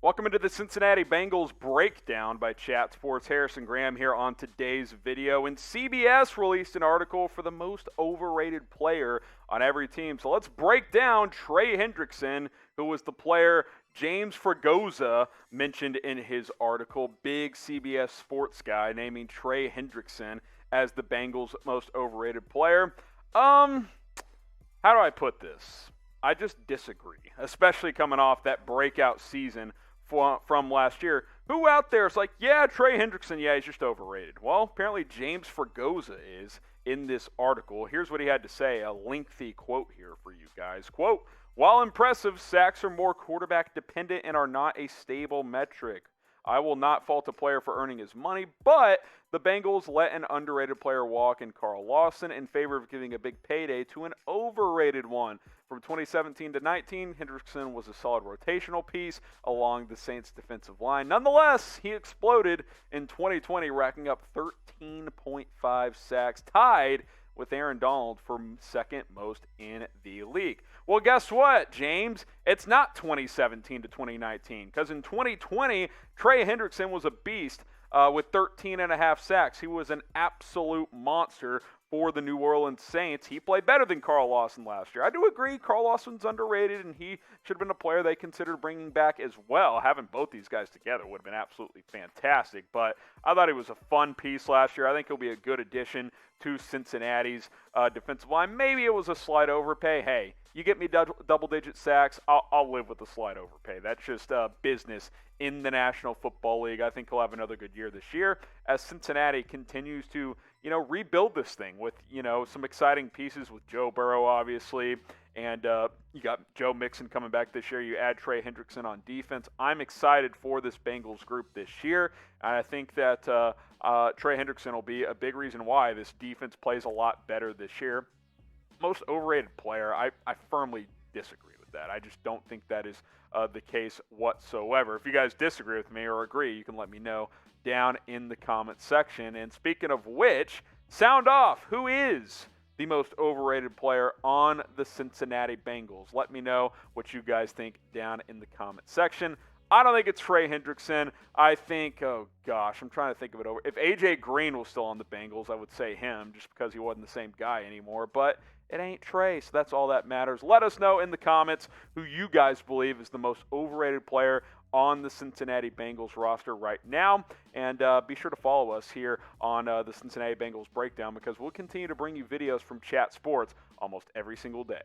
Welcome into the Cincinnati Bengals breakdown by Chat Sports. Harrison Graham here on today's video. And CBS released an article for the most overrated player on every team. So let's break down Trey Hendrickson, who was the player James Fragoza mentioned in his article. Big CBS sports guy naming Trey Hendrickson as the Bengals' most overrated player. How do I put this? I just disagree, especially coming off that breakout season from last year. Who out there is like, yeah, Trey Hendrickson, yeah, he's just overrated? Well, apparently James Fragoza is in this article. Here's what he had to say, a lengthy quote here for you guys. Quote, while impressive, sacks are more quarterback dependent and are not a stable metric. I will not fault a player for earning his money, but the Bengals let an underrated player walk in Carl Lawson in favor of giving a big payday to an overrated one. From 2017 to 19, Hendrickson was a solid rotational piece along the Saints' defensive line. Nonetheless, he exploded in 2020, racking up 13.5 sacks, tied with Aaron Donald for second most in the league. Well, guess what, James? It's not 2017 to 2019, because in 2020, Trey Hendrickson was a beast with 13.5 sacks. He was an absolute monster for the New Orleans Saints. He played better than Carl Lawson last year. I do agree Carl Lawson's underrated, and he should have been a player they considered bringing back as well. Having both these guys together would have been absolutely fantastic, but I thought he was a fun piece last year. I think he'll be a good addition to Cincinnati's defensive line. Maybe it was a slight overpay. Hey, you get me double-digit sacks, I'll live with the slight overpay. That's just business in the National Football League. I think he'll have another good year this year as Cincinnati continues to, rebuild this thing with, some exciting pieces with Joe Burrow, obviously, and you got Joe Mixon coming back this year. You add Trey Hendrickson on defense. I'm excited for this Bengals group this year, and I think that Trey Hendrickson will be a big reason why this defense plays a lot better this year. Most overrated player, I firmly disagree with that. I just don't think that is the case whatsoever. If you guys disagree with me or agree, you can let me know down in the comment section. And speaking of which, sound off. Who is the most overrated player on the Cincinnati Bengals? Let me know what you guys think down in the comment section. I don't think it's Trey Hendrickson. I think, oh gosh, I'm trying to think of it over. If A.J. Green was still on the Bengals, I would say him just because he wasn't the same guy anymore. But it ain't Trey, so that's all that matters. Let us know in the comments who you guys believe is the most overrated player on the Cincinnati Bengals roster right now. And be sure to follow us here on the Cincinnati Bengals Breakdown, because we'll continue to bring you videos from Chat Sports almost every single day.